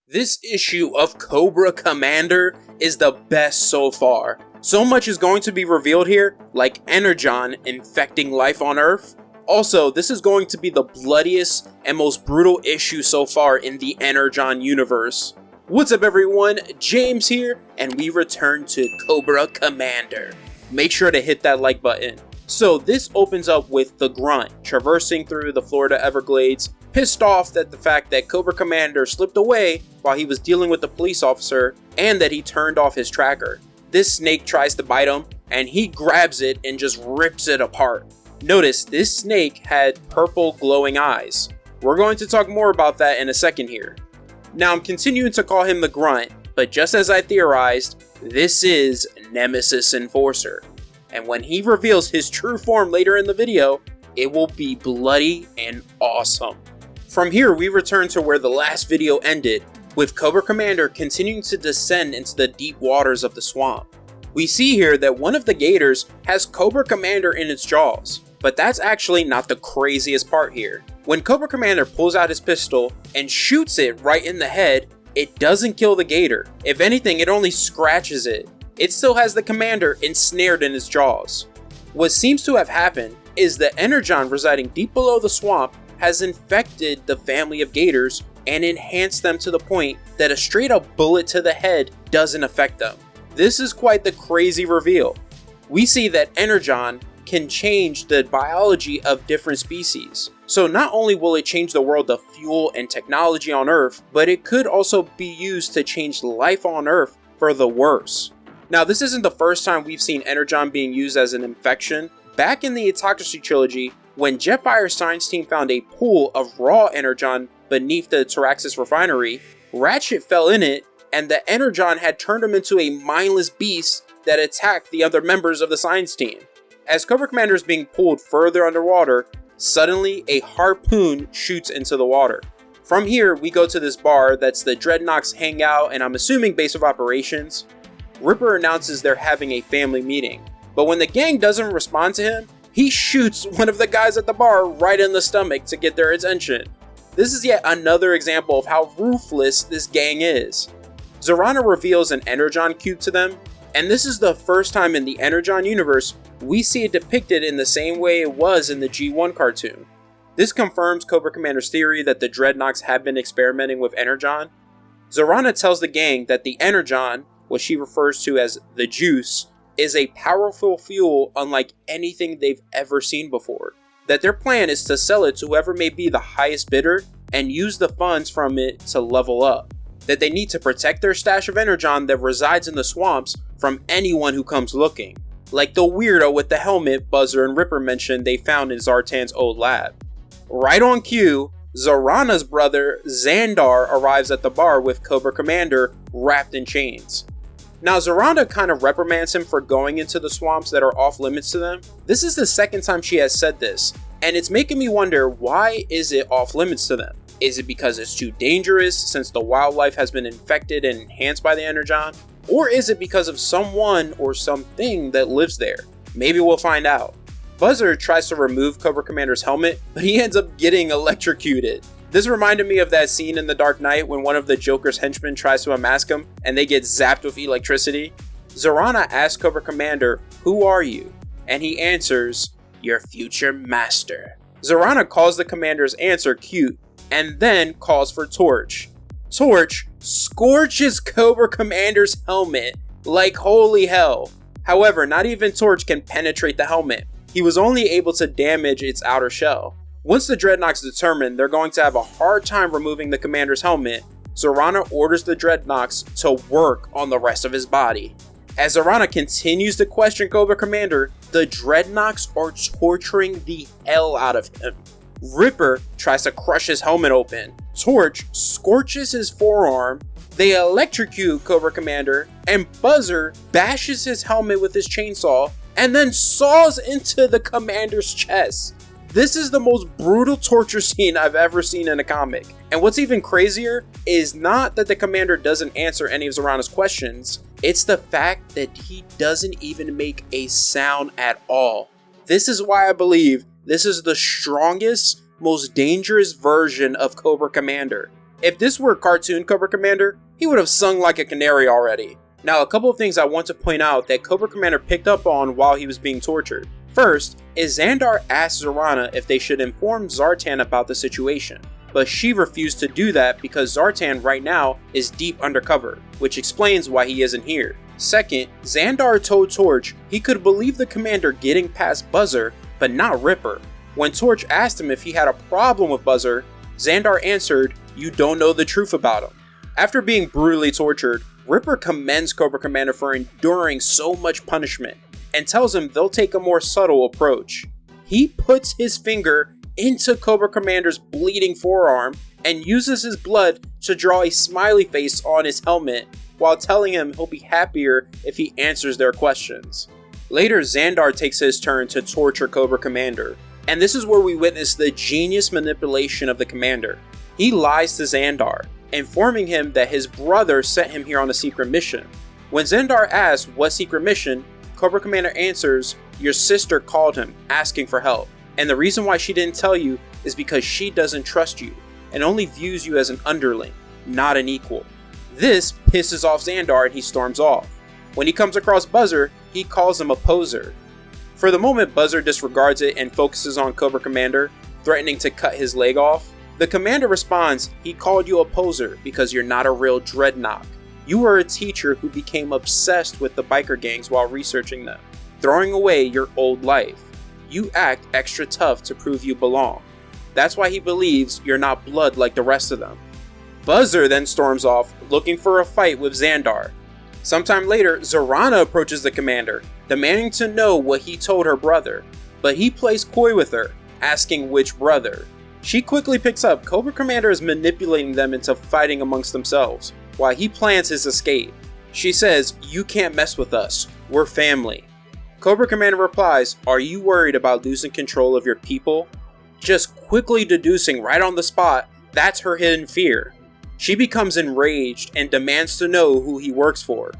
This issue of Cobra Commander is the best so far. So much is going to be revealed here, like Energon infecting life on Earth. Also, this is going to be the bloodiest and most brutal issue so far in the Energon Universe. What's up everyone, James here, and we return to Cobra Commander. Make sure to hit that like button. So this opens up with the Grunt traversing through the Florida Everglades, pissed off at the fact that Cobra Commander slipped away while he was dealing with the police officer and that he turned off his tracker. This snake tries to bite him and he grabs it and just rips it apart. Notice this snake had purple glowing eyes. We're going to talk more about that in a second here. Now I'm continuing to call him the Grunt, but just as I theorized, this is Nemesis Enforcer. And when he reveals his true form later in the video, it will be bloody and awesome. From here, we return to where the last video ended, with Cobra Commander continuing to descend into the deep waters of the swamp. We see here that one of the gators has Cobra Commander in its jaws, but that's actually not the craziest part here. When Cobra Commander pulls out his pistol and shoots it right in the head, it doesn't kill the gator. If anything, it only scratches it. It still has the commander ensnared in its jaws. What seems to have happened is the Energon residing deep below the swamp has infected the family of gators and enhanced them to the point that a straight up bullet to the head doesn't affect them. This is quite the crazy reveal. We see that Energon can change the biology of different species. So not only will it change the world of fuel and technology on Earth, but it could also be used to change life on Earth for the worse. Now, this isn't the first time we've seen Energon being used as an infection. Back in the Autocracy trilogy, when Jetfire's science team found a pool of raw Energon beneath the Taraxis refinery, Ratchet fell in it, and the Energon had turned him into a mindless beast that attacked the other members of the science team. As Cobra Commander is being pulled further underwater, suddenly a harpoon shoots into the water. From here, we go to this bar that's the Dreadknoks hangout and I'm assuming base of operations. Ripper announces they're having a family meeting, but when the gang doesn't respond to him, he shoots one of the guys at the bar right in the stomach to get their attention. This is yet another example of how ruthless this gang is. Zorana reveals an Energon cube to them, and this is the first time in the Energon universe we see it depicted in the same way it was in the G1 cartoon. This confirms Cobra Commander's theory that the Dreadknoks have been experimenting with Energon. Zorana tells the gang that the Energon, what she refers to as the juice, is a powerful fuel unlike anything they've ever seen before. That their plan is to sell it to whoever may be the highest bidder and use the funds from it to level up. That they need to protect their stash of Energon that resides in the swamps from anyone who comes looking. Like the weirdo with the helmet Buzzer and Ripper mentioned they found in Zartan's old lab. Right on cue, Zorana's brother Xandar arrives at the bar with Cobra Commander wrapped in chains. Now Zorana kind of reprimands him for going into the swamps that are off limits to them. This is the second time she has said this, and it's making me wonder, why is it off limits to them? Is it because it's too dangerous since the wildlife has been infected and enhanced by the Energon? Or is it because of someone or something that lives there? Maybe we'll find out. Buzzer tries to remove Cobra Commander's helmet, but he ends up getting electrocuted. This reminded me of that scene in The Dark Knight when one of the Joker's henchmen tries to unmask him and they get zapped with electricity. Zorana asks Cobra Commander, "Who are you?" And he answers, "Your future master." Zorana calls the commander's answer cute and then calls for Torch. Torch scorches Cobra Commander's helmet like holy hell. However, not even Torch can penetrate the helmet. He was only able to damage its outer shell. Once the Dreadknoks determine they're going to have a hard time removing the commander's helmet, Zorana orders the Dreadknoks to work on the rest of his body. As Zorana continues to question Cobra Commander, the Dreadknoks are torturing the hell out of him. Ripper tries to crush his helmet open. Torch scorches his forearm. They electrocute Cobra Commander, and Buzzer bashes his helmet with his chainsaw and then saws into the commander's chest. This is the most brutal torture scene I've ever seen in a comic. And what's even crazier is not that the commander doesn't answer any of Zorana's questions, it's the fact that he doesn't even make a sound at all. This is why I believe this is the strongest, most dangerous version of Cobra Commander. If this were cartoon Cobra Commander, he would have sung like a canary already. Now, a couple of things I want to point out that Cobra Commander picked up on while he was being tortured. First, is Xandar asked Zarana if they should inform Zartan about the situation, but she refused to do that because Zartan right now is deep undercover, which explains why he isn't here. Second, Xandar told Torch he could believe the commander getting past Buzzer, but not Ripper. When Torch asked him if he had a problem with Buzzer, Xandar answered, "You don't know the truth about him." After being brutally tortured, Ripper commends Cobra Commander for enduring so much punishment and tells him they'll take a more subtle approach. He puts his finger into Cobra Commander's bleeding forearm and uses his blood to draw a smiley face on his helmet while telling him he'll be happier if he answers their questions. Later, Xandar takes his turn to torture Cobra Commander, and this is where we witness the genius manipulation of the commander. He lies to Xandar, informing him that his brother sent him here on a secret mission. When Xandar asks what secret mission, Cobra Commander answers, "Your sister called him, asking for help. And the reason why she didn't tell you is because she doesn't trust you, and only views you as an underling, not an equal." This pisses off Xandar and he storms off. When he comes across Buzzer, he calls him a poser. For the moment, Buzzer disregards it and focuses on Cobra Commander, threatening to cut his leg off. The commander responds, "He called you a poser because you're not a real Dreadnok. You were a teacher who became obsessed with the biker gangs while researching them, throwing away your old life. You act extra tough to prove you belong. That's why he believes you're not blood like the rest of them." Buzzer then storms off, looking for a fight with Xandar. Sometime later, Zarana approaches the commander, demanding to know what he told her brother, but he plays coy with her, asking which brother. She quickly picks up Cobra Commander is manipulating them into fighting amongst themselves, while he plans his escape. She says, "You can't mess with us, we're family." Cobra Commander replies, "Are you worried about losing control of your people?" Just quickly deducing right on the spot, that's her hidden fear. She becomes enraged and demands to know who he works for.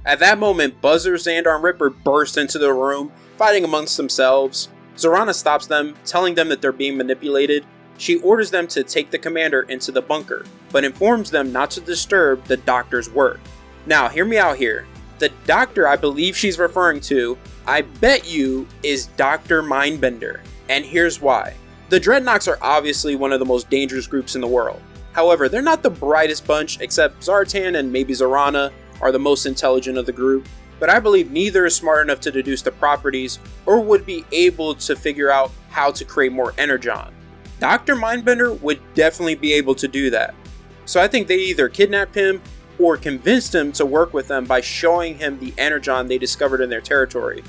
At that moment, Buzzer, Xandar, and Ripper burst into the room, fighting amongst themselves. Zarana stops them, telling them that they're being manipulated. She orders them to take the commander into the bunker, but informs them not to disturb the doctor's work. Now, hear me out here. The doctor I believe she's referring to, I bet you, is Dr. Mindbender. And here's why. The Dreadknoks are obviously one of the most dangerous groups in the world. However, they're not the brightest bunch, except Zartan and maybe Zarana are the most intelligent of the group, but I believe neither is smart enough to deduce the properties or would be able to figure out how to create more Energon. Dr. Mindbender would definitely be able to do that. So I think they either kidnapped him or convinced him to work with them by showing him the Energon they discovered in their territory.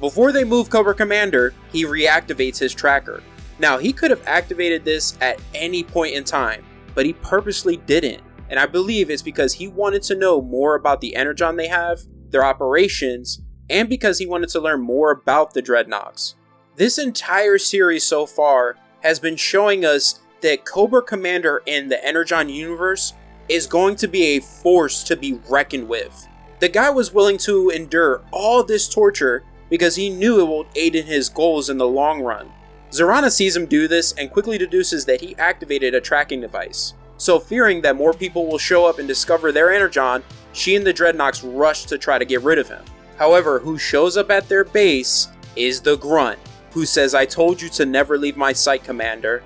Before they move Cobra Commander, he reactivates his tracker. Now, he could have activated this at any point in time, but he purposely didn't, and I believe it's because he wanted to know more about the Energon they have, their operations, and because he wanted to learn more about the Dreadknoks. This entire series so far has been showing us that Cobra Commander in the Energon Universe is going to be a force to be reckoned with. The guy was willing to endure all this torture because he knew it would aid in his goals in the long run. Zarana sees him do this and quickly deduces that he activated a tracking device. So fearing that more people will show up and discover their Energon, she and the Dreadknoks rush to try to get rid of him. However, who shows up at their base is the Grunt, who says, "I told you to never leave my sight, Commander."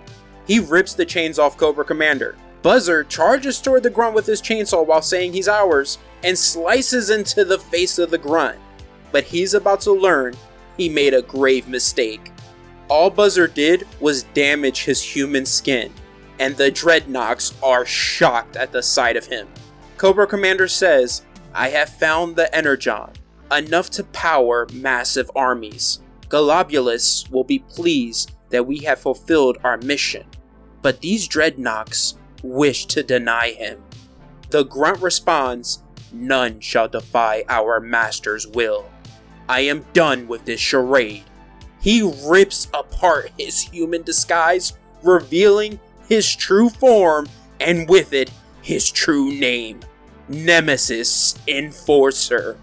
He rips the chains off Cobra Commander. Buzzer charges toward the Grunt with his chainsaw while saying he's ours, and slices into the face of the Grunt. But he's about to learn he made a grave mistake. All Buzzer did was damage his human skin, and the Dreadknoks are shocked at the sight of him. Cobra Commander says, "I have found the Energon, enough to power massive armies. Globulus will be pleased that we have fulfilled our mission, but these Dreadknoks wish to deny him." The Grunt responds, "None shall defy our master's will. I am done with this charade." He rips apart his human disguise, revealing his true form, and with it, his true name, Nemesis Enforcer.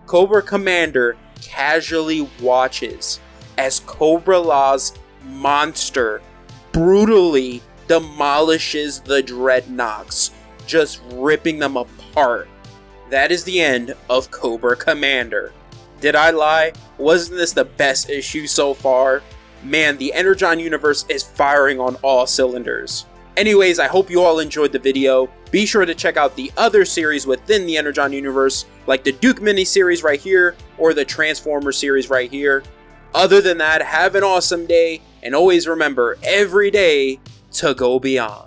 Cobra Commander casually watches as Cobra-La's monster brutally demolishes the Dreadknoks, just ripping them apart. That is the end of Cobra Commander. Did I lie? Wasn't this the best issue so far? Man, the Energon Universe is firing on all cylinders. Anyways, I hope you all enjoyed the video. Be sure to check out the other series within the Energon Universe, like the Duke miniseries right here, or the Transformers series right here. Other than that, have an awesome day, and always remember every day to go beyond.